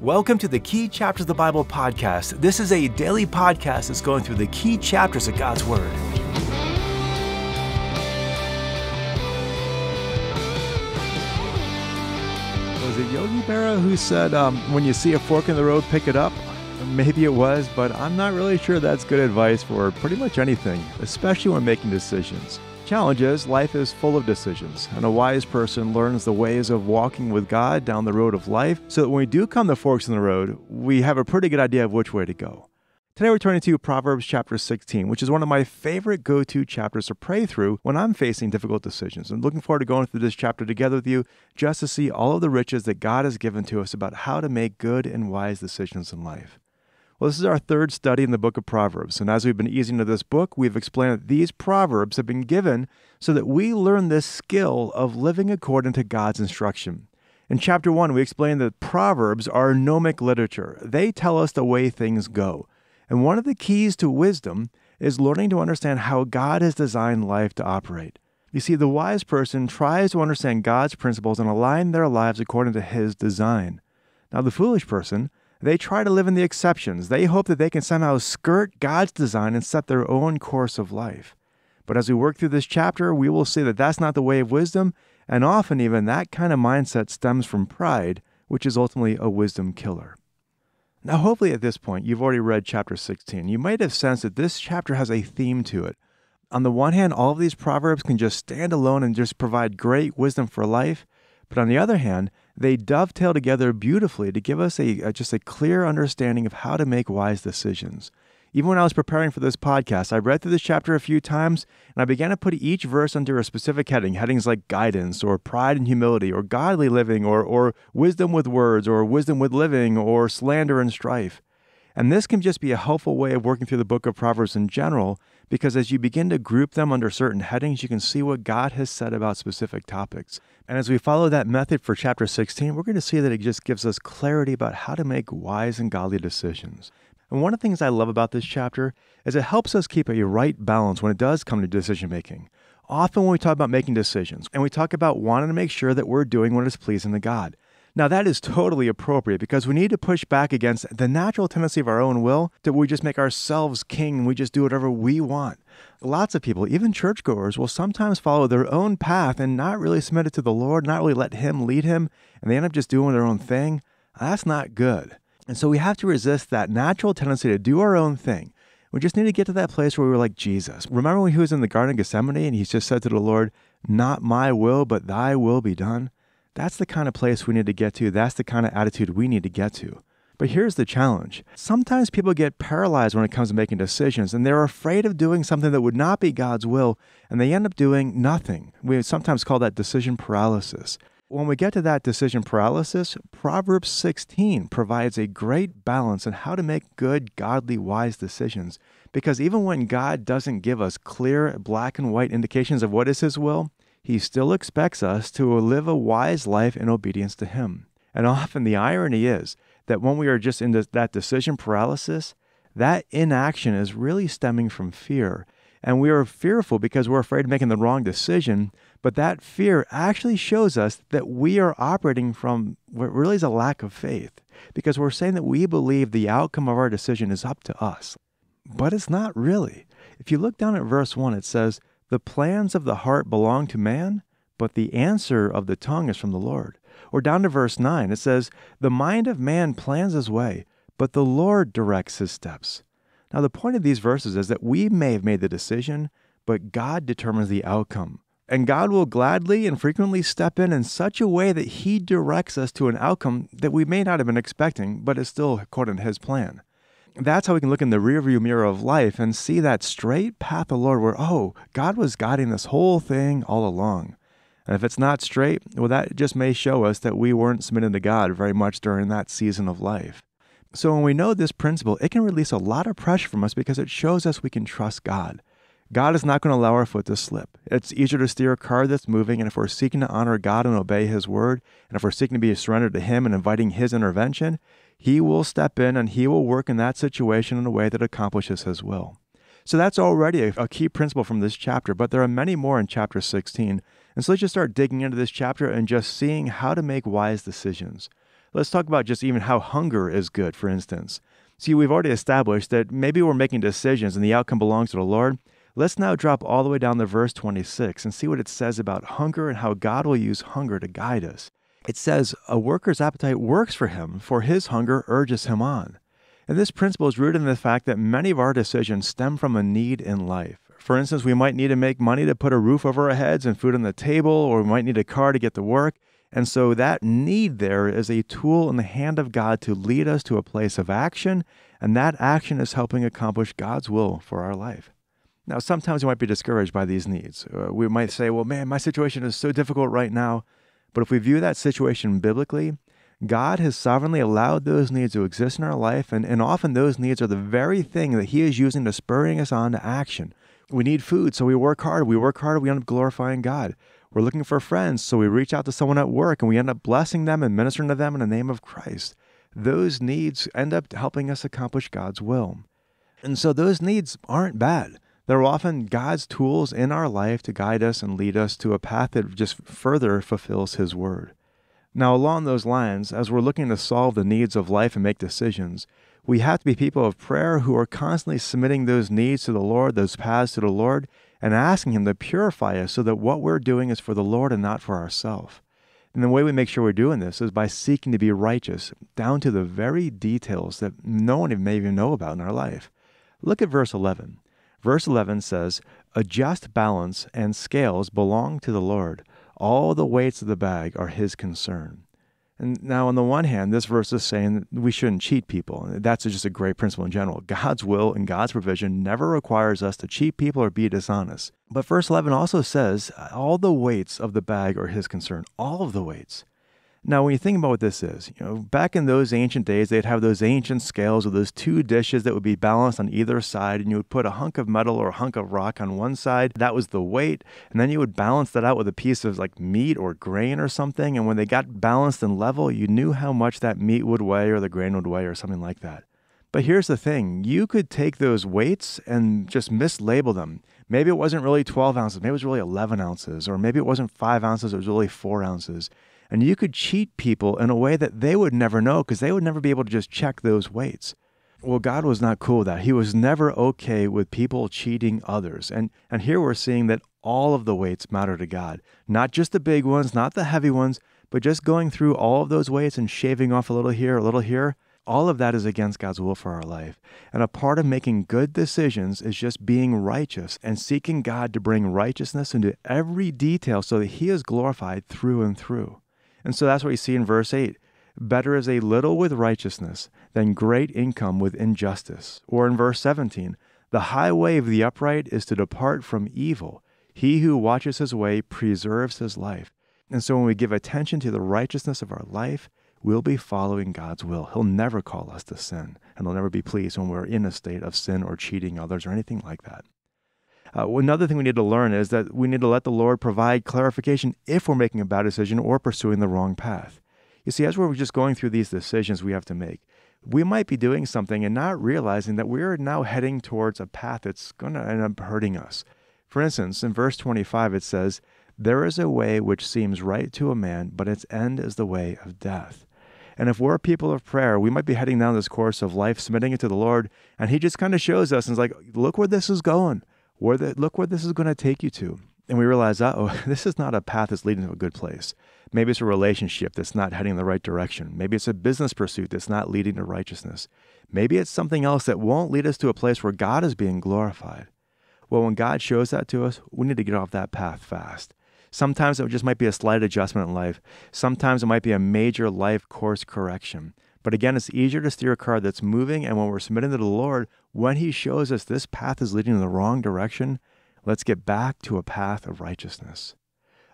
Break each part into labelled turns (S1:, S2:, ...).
S1: Welcome to the Key Chapters of the Bible podcast. This is a daily podcast that's going through the key chapters of God's Word.
S2: Was it Yogi Berra who said, when you see a fork in the road, pick it up? Maybe it was, but I'm not really sure that's good advice for pretty much anything, especially when making decisions. Challenge is, life is full of decisions, and a wise person learns the ways of walking with God down the road of life so that when we do come to forks in the road, we have a pretty good idea of which way to go. Today we're turning to Proverbs chapter 16, which is one of my favorite go-to chapters to pray through when I'm facing difficult decisions. I'm looking forward to going through this chapter together with you just to see all of the riches that God has given to us about how to make good and wise decisions in life. Well, this is our third study in the book of Proverbs, and as we've been easing into this book, we've explained that these Proverbs have been given so that we learn this skill of living according to God's instruction. In chapter 1, we explained that Proverbs are gnomic literature. They tell us the way things go. And one of the keys to wisdom is learning to understand how God has designed life to operate. You see, the wise person tries to understand God's principles and align their lives according to His design. Now, the foolish person, they try to live in the exceptions. They hope that they can somehow skirt God's design and set their own course of life. But as we work through this chapter, we will see that that's not the way of wisdom, and often even that kind of mindset stems from pride, which is ultimately a wisdom killer. Now, hopefully at this point, you've already read chapter 16. You might have sensed that this chapter has a theme to it. On the one hand, all of these Proverbs can just stand alone and just provide great wisdom for life. But on the other hand, they dovetail together beautifully to give us just a clear understanding of how to make wise decisions. Even when I was preparing for this podcast, I read through this chapter a few times, and I began to put each verse under a specific heading, headings like guidance, or pride and humility, or godly living, or wisdom with words, or wisdom with living, or slander and strife. And this can just be a helpful way of working through the book of Proverbs in general, because as you begin to group them under certain headings, you can see what God has said about specific topics. And as we follow that method for chapter 16, we're going to see that it just gives us clarity about how to make wise and godly decisions. And one of the things I love about this chapter is it helps us keep a right balance when it does come to decision making. Often when we talk about making decisions, and we talk about wanting to make sure that we're doing what is pleasing to God. Now, that is totally appropriate because we need to push back against the natural tendency of our own will that we just make ourselves king and we just do whatever we want. Lots of people, even churchgoers, will sometimes follow their own path and not really submit it to the Lord, not really let Him lead Him, and they end up just doing their own thing. That's not good. And so we have to resist that natural tendency to do our own thing. We just need to get to that place where we're like Jesus. Remember when He was in the Garden of Gethsemane and He just said to the Lord, "Not my will, but thy will be done"? That's the kind of place we need to get to. That's the kind of attitude we need to get to. But here's the challenge. Sometimes people get paralyzed when it comes to making decisions, and they're afraid of doing something that would not be God's will, and they end up doing nothing. We sometimes call that decision paralysis. When we get to that decision paralysis, Proverbs 16 provides a great balance on how to make good, godly, wise decisions. Because even when God doesn't give us clear, black and white indications of what is His will, He still expects us to live a wise life in obedience to Him. And often the irony is that when we are just in that decision paralysis, that inaction is really stemming from fear. And we are fearful because we're afraid of making the wrong decision, but that fear actually shows us that we are operating from what really is a lack of faith, because we're saying that we believe the outcome of our decision is up to us. But it's not really. If you look down at verse 1, it says, "The plans of the heart belong to man, but the answer of the tongue is from the Lord." Or down to verse 9, it says, "The mind of man plans his way, but the Lord directs his steps." Now, the point of these verses is that we may have made the decision, but God determines the outcome. And God will gladly and frequently step in such a way that He directs us to an outcome that we may not have been expecting, but is still according to His plan. That's how we can look in the rearview mirror of life and see that straight path of the Lord where, God was guiding this whole thing all along. And if it's not straight, well, that just may show us that we weren't submitted to God very much during that season of life. So when we know this principle, it can release a lot of pressure from us because it shows us we can trust God. God is not going to allow our foot to slip. It's easier to steer a car that's moving, and if we're seeking to honor God and obey His word, and if we're seeking to be surrendered to Him and inviting His intervention, He will step in and He will work in that situation in a way that accomplishes His will. So that's already a key principle from this chapter, but there are many more in chapter 16. And so let's just start digging into this chapter and just seeing how to make wise decisions. Let's talk about just even how hunger is good, for instance. See, we've already established that maybe we're making decisions and the outcome belongs to the Lord. Let's now drop all the way down to verse 26 and see what it says about hunger and how God will use hunger to guide us. It says, a worker's appetite works for him, for his hunger urges him on. And this principle is rooted in the fact that many of our decisions stem from a need in life. For instance, we might need to make money to put a roof over our heads and food on the table, or we might need a car to get to work. And so that need there is a tool in the hand of God to lead us to a place of action, and that action is helping accomplish God's will for our life. Now, sometimes we might be discouraged by these needs. We might say, well, man, my situation is so difficult right now. But if we view that situation biblically, God has sovereignly allowed those needs to exist in our life, and often those needs are the very thing that He is using to spurring us on to action. We need food, so we work hard. We work hard, we end up glorifying God. We're looking for friends, so we reach out to someone at work, and we end up blessing them and ministering to them in the name of Christ. Those needs end up helping us accomplish God's will. And so those needs aren't bad. They're often God's tools in our life to guide us and lead us to a path that just further fulfills His word. Now, along those lines, as we're looking to solve the needs of life and make decisions, we have to be people of prayer who are constantly submitting those needs to the Lord, those paths to the Lord, and asking Him to purify us so that what we're doing is for the Lord and not for ourselves. And the way we make sure we're doing this is by seeking to be righteous, down to the very details that no one may even know about in our life. Look at verse 11. Verse 11 says, a just balance and scales belong to the Lord. All the weights of the bag are His concern. And now, on the one hand, this verse is saying that we shouldn't cheat people. That's just a great principle in general. God's will and God's provision never requires us to cheat people or be dishonest. But verse 11 also says, all the weights of the bag are His concern. All of the weights. Now, when you think about what this is, back in those ancient days, they'd have those ancient scales with those two dishes that would be balanced on either side, and you would put a hunk of metal or a hunk of rock on one side. That was the weight, and then you would balance that out with a piece of like meat or grain or something, and when they got balanced and level, you knew how much that meat would weigh or the grain would weigh or something like that. But here's the thing. You could take those weights and just mislabel them. Maybe it wasn't really 12 ounces. Maybe it was really 11 ounces. Or maybe it wasn't 5 ounces. It was really 4 ounces. And you could cheat people in a way that they would never know because they would never be able to just check those weights. Well, God was not cool with that. He was never okay with people cheating others. And here we're seeing that all of the weights matter to God. Not just the big ones, not the heavy ones, but just going through all of those weights and shaving off a little here, a little here. All of that is against God's will for our life. And a part of making good decisions is just being righteous and seeking God to bring righteousness into every detail so that He is glorified through and through. And so that's what you see in verse 8. Better is a little with righteousness than great income with injustice. Or in verse 17, the high way of the upright is to depart from evil. He who watches his way preserves his life. And so when we give attention to the righteousness of our life, we'll be following God's will. He'll never call us to sin, and He'll never be pleased when we're in a state of sin or cheating others or anything like that. Another thing we need to learn is that we need to let the Lord provide clarification if we're making a bad decision or pursuing the wrong path. You see, as we're just going through these decisions we have to make, we might be doing something and not realizing that we're now heading towards a path that's going to end up hurting us. For instance, in verse 25, it says, there is a way which seems right to a man, but its end is the way of death. And if we're a people of prayer, we might be heading down this course of life, submitting it to the Lord, and He just kind of shows us and is like, look where this is going. Look where this is going to take you to. And we realize, this is not a path that's leading to a good place. Maybe it's a relationship that's not heading in the right direction. Maybe it's a business pursuit that's not leading to righteousness. Maybe it's something else that won't lead us to a place where God is being glorified. Well, when God shows that to us, we need to get off that path fast. Sometimes it just might be a slight adjustment in life. Sometimes it might be a major life course correction. But again, it's easier to steer a car that's moving, and when we're submitting to the Lord, when He shows us this path is leading in the wrong direction, let's get back to a path of righteousness.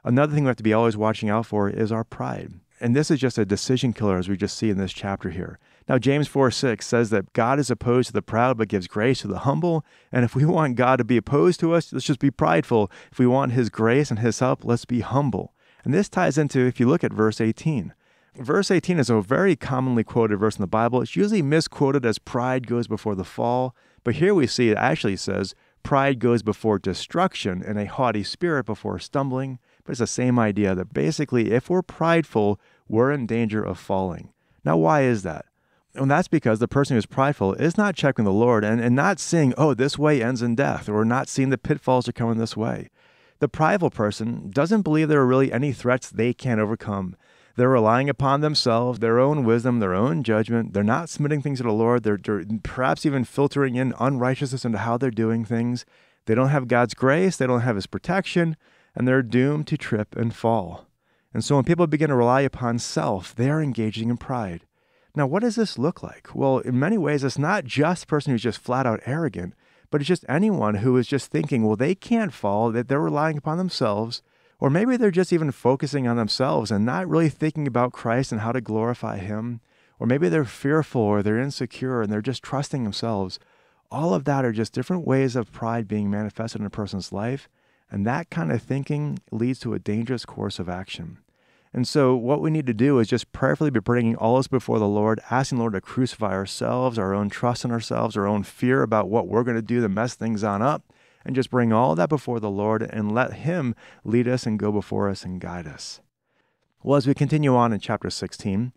S2: Another thing we have to be always watching out for is our pride. And this is just a decision killer, as we just see in this chapter here. Now, James 4:6 says that God is opposed to the proud, but gives grace to the humble. And if we want God to be opposed to us, let's just be prideful. If we want His grace and His help, let's be humble. And this ties into, if you look at verse 18. Verse 18 is a very commonly quoted verse in the Bible. It's usually misquoted as pride goes before the fall. But here we see it actually says, pride goes before destruction and a haughty spirit before stumbling. But it's the same idea that basically if we're prideful, we're in danger of falling. Now, why is that? And that's because the person who's prideful is not checking the Lord and not seeing, oh, this way ends in death, or not seeing the pitfalls are coming this way. The prideful person doesn't believe there are really any threats they can't overcome. They're relying upon themselves, their own wisdom, their own judgment. They're not submitting things to the Lord. They're perhaps even filtering in unrighteousness into how they're doing things. They don't have God's grace. They don't have His protection, and they're doomed to trip and fall. And so when people begin to rely upon self, they are engaging in pride. Now, what does this look like? Well, in many ways, it's not just the person who's just flat out arrogant, but it's just anyone who is just thinking, well, they can't fall, that they're relying upon themselves, or maybe they're just even focusing on themselves and not really thinking about Christ and how to glorify Him, or maybe they're fearful or they're insecure and they're just trusting themselves. All of that are just different ways of pride being manifested in a person's life, and that kind of thinking leads to a dangerous course of action. And so what we need to do is just prayerfully be bringing all this before the Lord, asking the Lord to crucify ourselves, our own trust in ourselves, our own fear about what we're going to do to mess things on up, and just bring all that before the Lord and let Him lead us and go before us and guide us. Well, as we continue on in chapter 16,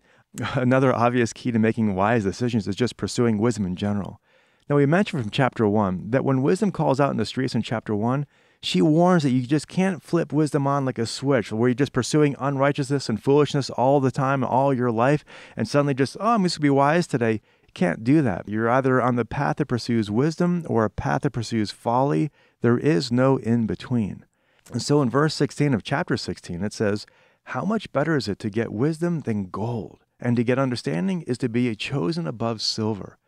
S2: another obvious key to making wise decisions is just pursuing wisdom in general. Now, we mentioned from chapter 1 that when wisdom calls out in the streets in chapter 1, she warns that you just can't flip wisdom on like a switch where you're just pursuing unrighteousness and foolishness all the time, all your life, and suddenly just, I'm just going to be wise today. You can't do that. You're either on the path that pursues wisdom or a path that pursues folly. There is no in between. And so in verse 16 of chapter 16, it says, how much better is it to get wisdom than gold, and to get understanding is to be chosen above silver.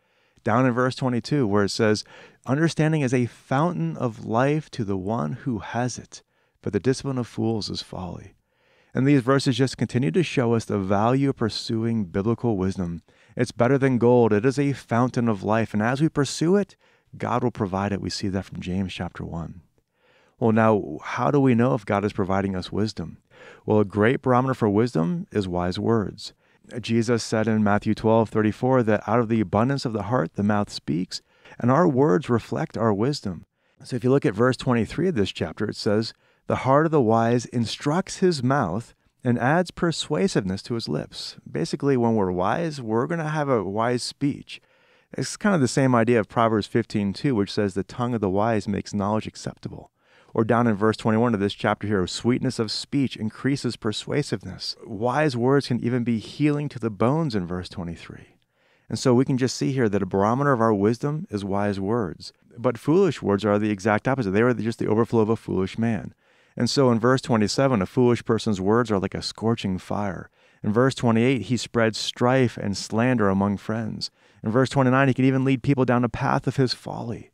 S2: Down in verse 22, where it says, understanding is a fountain of life to the one who has it, but the discipline of fools is folly. And these verses just continue to show us the value of pursuing biblical wisdom. It's better than gold. It is a fountain of life. And as we pursue it, God will provide it. We see that from James chapter 1. Well, now, how do we know if God is providing us wisdom? Well, a great barometer for wisdom is wise words. Jesus said in Matthew 12:34 that out of the abundance of the heart, the mouth speaks, and our words reflect our wisdom. So if you look at verse 23 of this chapter, it says, the heart of the wise instructs his mouth and adds persuasiveness to his lips. Basically, when we're wise, we're going to have a wise speech. It's kind of the same idea of Proverbs 15:2, which says the tongue of the wise makes knowledge acceptable. Or down in verse 21 of this chapter here, sweetness of speech increases persuasiveness. Wise words can even be healing to the bones in verse 23. And so we can just see here that a barometer of our wisdom is wise words. But foolish words are the exact opposite. They are just the overflow of a foolish man. And so in verse 27, a foolish person's words are like a scorching fire. In verse 28, he spreads strife and slander among friends. In verse 29, he can even lead people down a path of his folly.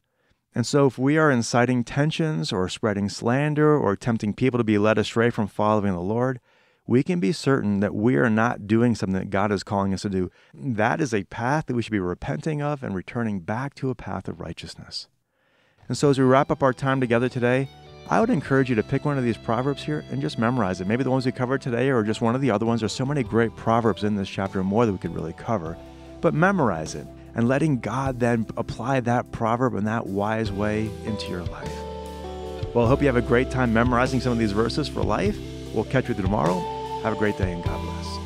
S2: And so if we are inciting tensions or spreading slander or tempting people to be led astray from following the Lord, we can be certain that we are not doing something that God is calling us to do. That is a path that we should be repenting of and returning back to a path of righteousness. And so as we wrap up our time together today, I would encourage you to pick one of these Proverbs here and just memorize it. Maybe the ones we covered today or just one of the other ones. There's so many great Proverbs in this chapter, more that we could really cover. But memorize it and letting God then apply that proverb in that wise way into your life. Well, I hope you have a great time memorizing some of these verses for life. We'll catch you tomorrow. Have a great day and God bless.